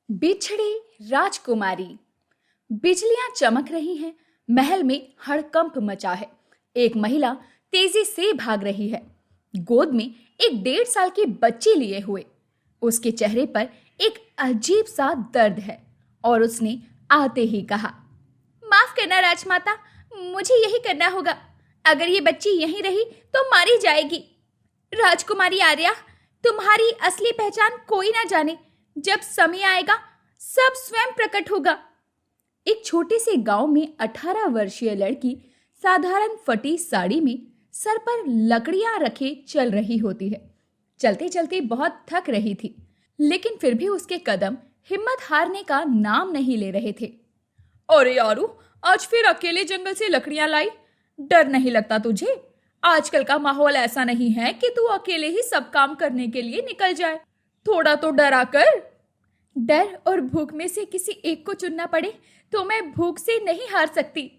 बिछड़ी राजकुमारी। बिजलियां चमक रही हैं, महल में हड़कंप मचा है। एक महिला तेजी से भाग रही है, गोद में एक 1.5 साल की बच्ची लिए हुए। उसके चेहरे पर एक अजीब सा दर्द है और उसने आते ही कहा, माफ करना राजमाता, मुझे यही करना होगा। अगर ये बच्ची यहीं रही तो मारी जाएगी। राजकुमारी आर्या, तुम्हारी असली पहचान कोई ना जाने। जब समय आएगा सब स्वयं प्रकट होगा। एक छोटे से गांव में 18 वर्षीय लड़की साधारण फटी साड़ी में सर पर लकड़ियां रखे चल रही होती है। चलते चलते बहुत थक रही थी, लेकिन फिर भी उसके कदम हिम्मत हारने का नाम नहीं ले रहे थे। अरे यारू, आज फिर अकेले जंगल से लकड़ियां लाई? डर नहीं लगता तुझे? आजकल का माहौल ऐसा नहीं है कि तू अकेले ही सब काम करने के लिए निकल जाए। थोड़ा तो डरा कर। डर और भूख में से किसी एक को चुनना पड़े तो मैं भूख से नहीं हार सकती।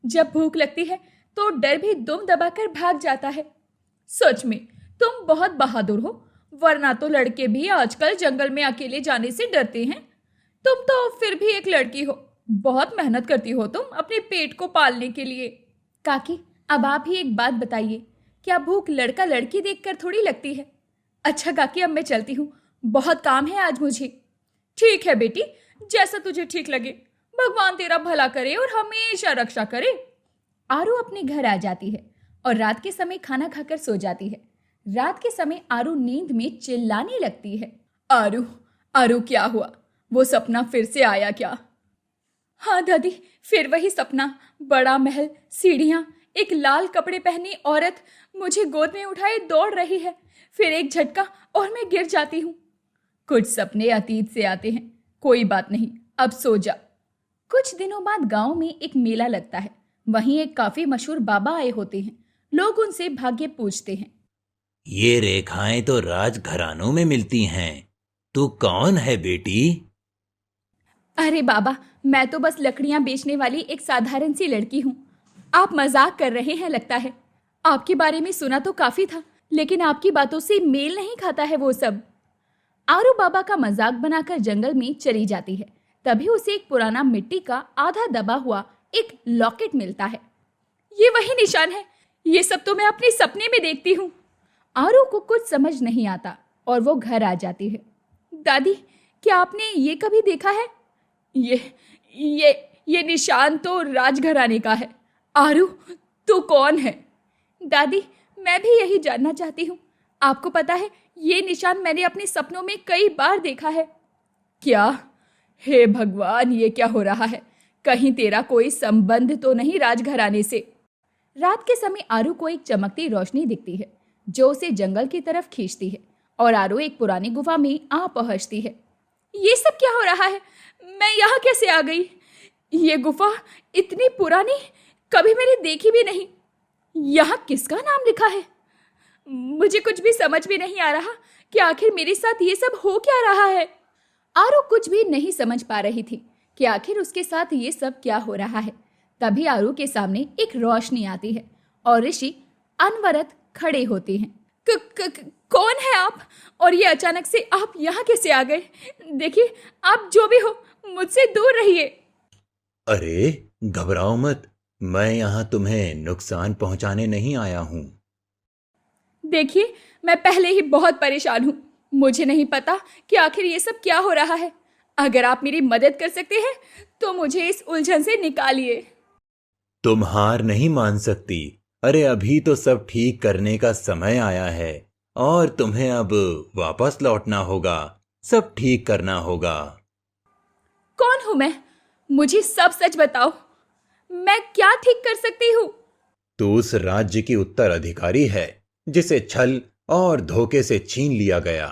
जब भूख लगती है तो डर भी दुम दबाकर भाग जाता है। सच में तुम बहुत बहादुर हो, वरना तो लड़के भी आजकल जंगल में अकेले जाने से डरते हैं। तुम तो फिर भी एक लड़की हो, बहुत मेहनत करती हो तुम अपने पेट को पालने के लिए। काकी, अब आप ही एक बात बताइए, क्या भूख लड़का लड़की देखकर थोड़ी लगती है? अच्छा काकी, अब मैं चलती हूँ, बहुत काम है आज मुझे। ठीक है बेटी, जैसा तुझे ठीक लगे। भगवान तेरा भला करे और हमेशा रक्षा करे। आरू अपने घर आ जाती है और रात के समय खाना खाकर सो जाती है। रात के समय आरू नींद में चिल्लाने लगती है, आरू आरू, क्या हुआ? वो सपना फिर से आया क्या? हाँ दादी, फिर वही सपना। बड़ा महल, सीढ़ियां, एक लाल कपड़े पहनी औरत मुझे गोद में उठाए दौड़ रही है। फिर एक झटका और मैं गिर जाती हूँ। कुछ सपने अतीत से आते हैं, कोई बात नहीं, अब सो जा। कुछ दिनों बाद गांव में एक मेला लगता है। वहीं एक काफी मशहूर बाबा आए होते हैं। लोग उनसे भाग्य पूछते हैं। ये रेखाएं तो राजघरानों में मिलती हैं। तू कौन है बेटी? अरे बाबा, मैं तो बस लकड़ियां बेचने वाली एक साधारण सी लड़की हूँ। आप मजाक कर रहे हैं लगता है। आपके बारे में सुना तो काफी था, लेकिन आपकी बातों से मेल नहीं खाता है वो सब। आरू बाबा का मजाक बनाकर जंगल में चली जाती है। तभी उसे एक पुराना मिट्टी का आधा दबा हुआ एक लॉकेट मिलता है। ये वही निशान है, ये सब तो मैं अपने सपने में देखती हूँ। आरू को कुछ समझ नहीं आता और वो घर आ जाती है। दादी, क्या आपने ये कभी देखा है? ये ये ये निशान तो राजघराने का है। आरू, तू कौन है? दादी, मैं भी यही जानना चाहती हूँ। आपको पता है, ये निशान मैंने अपने सपनों में कई बार देखा है। क्या? हे भगवान, ये क्या हो रहा है? कहीं तेरा कोई संबंध तो नहीं राजघराने से? रात के समय आरू को एक चमकती रोशनी दिखती है जो उसे जंगल की तरफ खींचती है और आरू एक पुरानी गुफा में आ पहुंचती है। ये सब क्या हो रहा है? मैं यहाँ कैसे आ गई? ये गुफा इतनी पुरानी कभी मैंने देखी भी नहीं। यहाँ किसका नाम लिखा है? मुझे कुछ भी समझ में नहीं आ रहा कि आखिर मेरे साथ ये सब हो क्या रहा है। आरू कुछ भी नहीं समझ पा रही थी कि आखिर उसके साथ ये सब क्या हो रहा है। तभी आरू के सामने एक रोशनी आती है और ऋषि अनवरत खड़े होते हैं। कौन है आप? और ये अचानक से आप यहाँ कैसे आ गए? देखिए, आप जो भी हो, मुझसे दूर रहिए। अरे घबराओ मत, मैं यहाँ तुम्हें नुकसान पहुंचाने नहीं आया हूँ। देखिए, मैं पहले ही बहुत परेशान हूँ। मुझे नहीं पता कि आखिर ये सब क्या हो रहा है। अगर आप मेरी मदद कर सकते हैं तो मुझे इस उलझन से निकालिए। तुम हार नहीं मान सकती। अरे अभी तो सब ठीक करने का समय आया है और तुम्हें अब वापस लौटना होगा, सब ठीक करना होगा। कौन हूं मैं? मुझे सब सच बताओ। मैं क्या ठीक कर सकती हूँ? तू उस राज्य की उत्तराधिकारी है जिसे छल और धोखे से छीन लिया गया।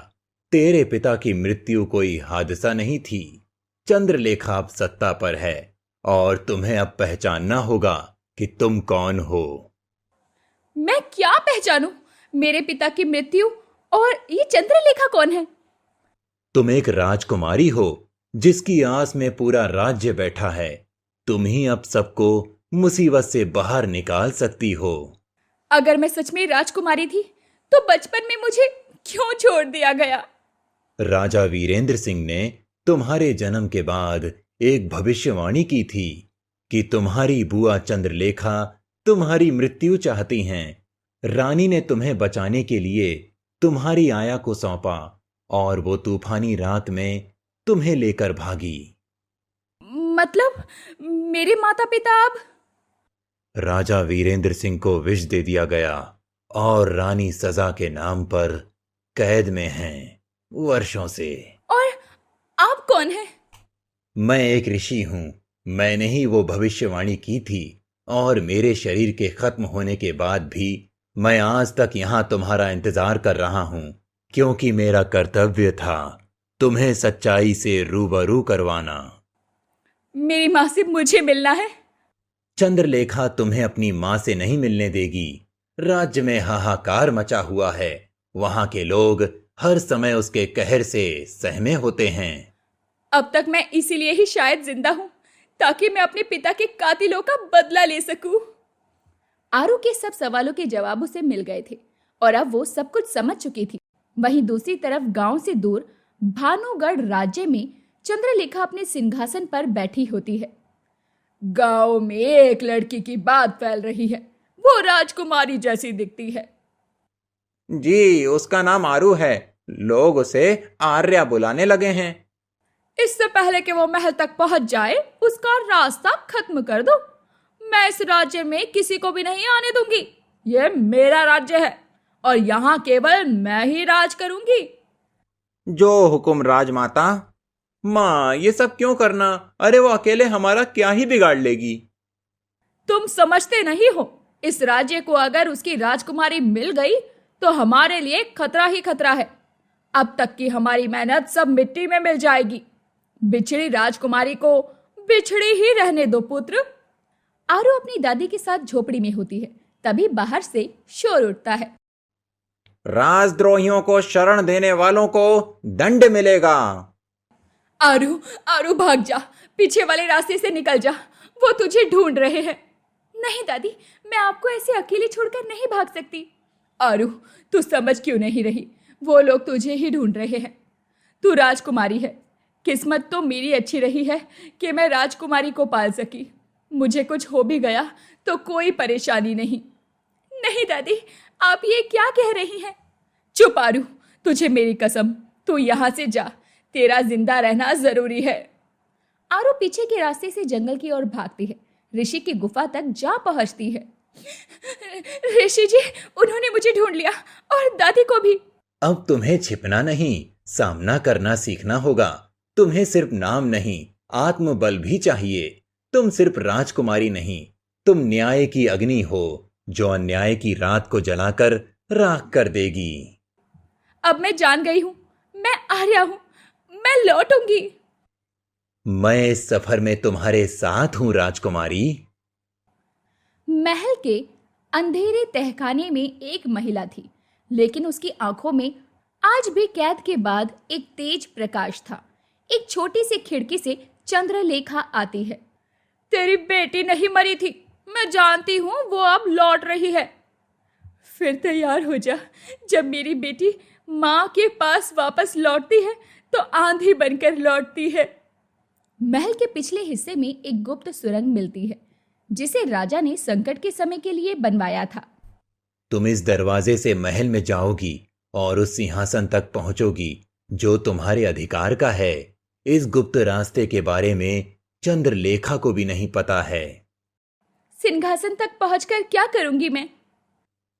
तेरे पिता की मृत्यु कोई हादसा नहीं थी। चंद्रलेखा अब सत्ता पर है और तुम्हें अब पहचानना होगा कि तुम कौन हो। मैं क्या पहचानूं? मेरे पिता की मृत्यु और ये चंद्रलेखा कौन है? तुम एक राजकुमारी हो जिसकी आस में पूरा राज्य बैठा है। तुम ही अब सबको मुसीबत से बाहर निकाल सकती हो। अगर मैं सच में राजकुमारी थी तो बचपन में मुझे क्यों छोड़ दिया गया? राजा वीरेंद्र सिंह ने तुम्हारे जन्म के बाद एक भविष्यवाणी की थी कि तुम्हारी बुआ चंद्रलेखा तुम्हारी मृत्यु चाहती हैं। रानी ने तुम्हें बचाने के लिए तुम्हारी आया को सौंपा और वो तूफानी रात में तुम्हें लेकर भागी। मतलब मेरे माता पिता अब? राजा वीरेंद्र सिंह को विष दे दिया गया और रानी सजा के नाम पर कैद में हैं वर्षों से। और आप कौन हैं? मैं एक ऋषि हूं। मैंने ही वो भविष्यवाणी की थी और मेरे शरीर के खत्म होने के बाद भी मैं आज तक यहां तुम्हारा इंतजार कर रहा हूं, क्योंकि मेरा कर्तव्य था तुम्हें सच्चाई से रूबरू करवाना। मेरी माँ से मुझे मिलना है। चंद्रलेखा तुम्हें अपनी मां से नहीं मिलने देगी। राज्य में हाहाकार मचा हुआ है। वहां के लोग हर समय उसके कहर से सहमे होते हैं। अब तक मैं इसीलिए ही शायद जिंदा हूं, ताकि मैं अपने पिता के कातिलों का बदला ले सकूं। आरू के सब सवालों के जवाब उसे मिल गए थे और अब वो सब कुछ समझ चुकी थी। वहीं दूसरी तरफ गांव से दूर भानुगढ़ राज्य में चंद्रलेखा अपने सिंहासन पर बैठी होती है। गांव में एक लड़की की बात फैल रही है। वो राजकुमारी जैसी दिखती है। जी, उसका नाम आरू है। लोग उसे आर्या बुलाने लगे हैं। इससे पहले कि वो महल तक पहुंच जाए, उसका रास्ता खत्म कर दो। मैं इस राज्य में किसी को भी नहीं आने दूंगी। ये मेरा राज्य है और यहाँ केवल मैं ही राज करूंगी। जो हुकुम राजमाता। माँ, ये सब क्यों करना? अरे वो अकेले हमारा क्या ही बिगाड़ लेगी। तुम समझते नहीं हो, इस राज्य को अगर उसकी राजकुमारी मिल गई तो हमारे लिए खतरा ही खतरा है। अब तक की हमारी मेहनत सब मिट्टी में मिल जाएगी। बिछड़ी राजकुमारी को बिछड़ी ही रहने दो पुत्र। आरू अपनी दादी के साथ झोपड़ी में होती है। तभी बाहर से शोर उठता है। राजद्रोहियों को शरण देने वालों को दंड मिलेगा। आरू, आरू भाग जा, पीछे वाले रास्ते से निकल जा, वो तुझे ढूंढ रहे हैं। नहीं दादी, मैं आपको ऐसे अकेले छोड़कर नहीं भाग सकती। आरू, तू समझ क्यों नहीं रही? वो लोग तुझे ही ढूंढ रहे हैं। तू राजकुमारी है। किस्मत तो मेरी अच्छी रही है कि मैं राजकुमारी को पाल सकी। मुझे कुछ हो भी गया तो कोई परेशानी नहीं। नहीं दादी, आप ये क्या कह रही हैं? चुप आरू, तुझे मेरी कसम, तू यहाँ से जा। तेरा जिंदा रहना जरूरी है। आरू पीछे के रास्ते से जंगल की ओर भागती है। ऋषि की गुफा तक जा पहुंचती है। ऋषि जी, उन्होंने मुझे ढूंढ लिया और दादी को भी। अब तुम्हें छिपना नहीं, सामना करना सीखना होगा। तुम्हें सिर्फ नाम नहीं, आत्मबल भी चाहिए। तुम सिर्फ राजकुमारी नहीं, तुम न्याय की अग्नि हो जो अन्याय की रात को जलाकर राख कर देगी। अब मैं जान गई हूं, मैं आर्या हूं, मैं लौटूंगी। मैं इस सफर में तुम्हारे साथ हूं राजकुमारी। महल के अंधेरे तहखाने में एक महिला थी, लेकिन उसकी आंखों में आज भी कैद के बाद एक तेज प्रकाश था। एक छोटी सी खिड़की से चंद्रलेखा आती है। तेरी बेटी नहीं मरी थी, मैं जानती हूं, वो अब लौट रही है। फिर तैयार हो जा। जब मेरी बेटी माँ के पास वापस लौटती है तो आंधी बनकर लौटती है। महल के पिछले हिस्से में एक गुप्त सुरंग मिलती है, जिसे राजा ने संकट के समय के लिए बनवाया था। तुम इस दरवाजे से महल में जाओगी और उस सिंहासन तक पहुंचोगी जो तुम्हारे अधिकार का है। इस गुप्त रास्ते के बारे में चंद्रलेखा को भी नहीं पता है। सिंहासन तक पहुंचकर क्या करूंगी मैं?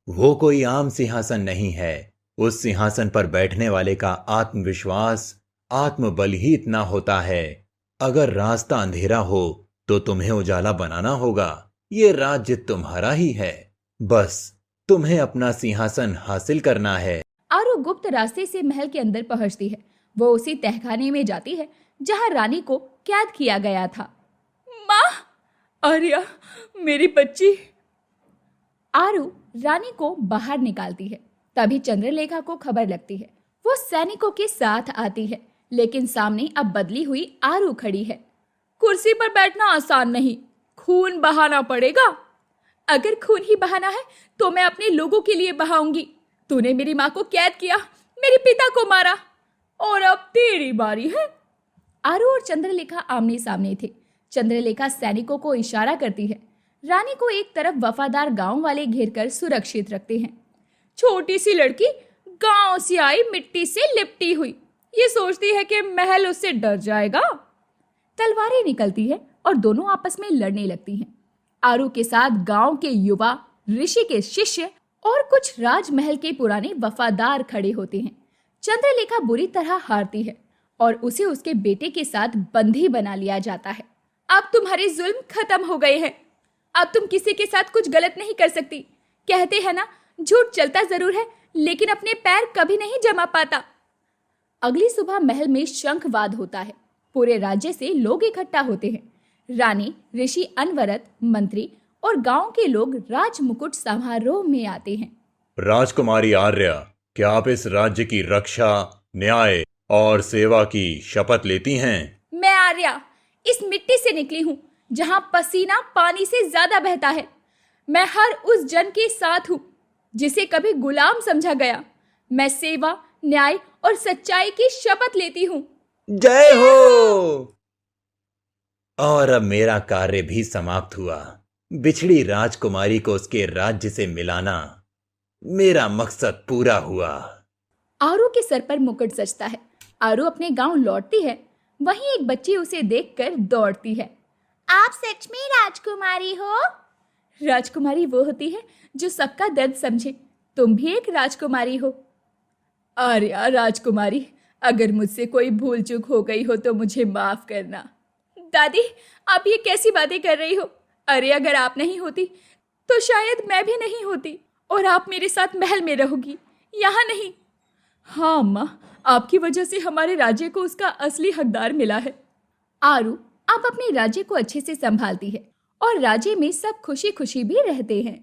वो कोई आम सिंहासन नहीं है। उस सिंहासन पर बैठने वाले का आत्मविश्वास, आत्मबल ही इतना होता है। अगर रास्ता अंधेरा हो तो तुम्हें उजाला बनाना होगा। ये राज्य तुम्हारा ही है, बस तुम्हें अपना सिंहासन हासिल करना है। आरू गुप्त रास्ते से महल के अंदर पहुंचती है। वो उसी तहखाने में जाती है जहां रानी को कैद किया गया था। माँ! आर्या, मेरी बच्ची! आरू रानी को बाहर निकालती है। तभी चंद्रलेखा को खबर लगती है। वो सैनिकों के साथ आती है, लेकिन सामने अब बदली हुई आरू खड़ी है। कुर्सी पर बैठना आसान नहीं, खून बहाना पड़ेगा। अगर खून ही बहाना है तो मैं अपने लोगों के लिए बहाऊंगी। तूने मेरी माँ को कैद किया, मेरे पिता को मारा, और अब तेरी बारी है। आरू और चंद्रलेखा आमने सामने थे। चंद्रलेखा सैनिकों को इशारा करती है। रानी को एक तरफ वफादार गांव वाले घेरकर सुरक्षित रखते हैं। छोटी सी लड़की गांव से आई, मिट्टी से लिपटी हुई, ये सोचती है कि महल उससे डर जाएगा। तलवारें निकलती है और दोनों आपस में लड़ने लगती हैं। आरू के साथ गांव के युवा, ऋषि के शिष्य और कुछ राजमहल के पुराने वफादार खड़े होते हैं। चंद्रलेखा बुरी तरह हारती है और उसे उसके बेटे के साथ बंदी बना लिया जाता है। अब तुम्हारे जुल्म खत्म हो गए हैं। अब तुम किसी के साथ कुछ गलत नहीं कर सकती। कहते हैं ना, झूठ चलता जरूर है लेकिन अपने पैर कभी नहीं जमा पाता। अगली सुबह महल में शंखवाद होता है। पूरे राज्य से लोग इकट्ठा होते हैं। रानी, ऋषि अनवरत, मंत्री और गांव के लोग राजमुकुट समारोह में आते हैं। राजकुमारी आर्या, क्या आप इस राज्य की रक्षा, न्याय और सेवा की शपथ लेती हैं? मैं आर्या इस मिट्टी से निकली हूँ जहाँ पसीना पानी से ज्यादा बहता है। मैं हर उस जन के साथ हूँ जिसे कभी गुलाम समझा गया। मैं सेवा, न्याय और सच्चाई की शपथ लेती हूँ। जय हो। और अब मेरा कार्य भी समाप्त हुआ। बिछड़ी राजकुमारी को उसके राज्य से मिलाना मेरा मकसद पूरा हुआ। आरू के सर पर मुकुट सजता है। आरू अपने गांव लौटती है। वहीं एक बच्ची उसे देखकर दौड़ती है। आप सच में राजकुमारी हो? राजकुमारी वो होती है जो सबका दर्द समझे। तुम भी एक राजकुमारी हो। आर्या राजकुमारी, अगर मुझसे कोई भूल चूक हो गई हो तो मुझे माफ करना। दादी, आप ये कैसी बातें कर रही हो? अरे अगर आप नहीं होती तो शायद मैं भी नहीं होती और आप मेरे साथ महल में रहोगी, यहाँ नहीं। हाँ अम्मा, आपकी वजह से हमारे राज्य को उसका असली हकदार मिला है। आरू अब अपने राज्य को अच्छे से संभालती है और राज्य में सब खुशी खुशी भी रहते हैं।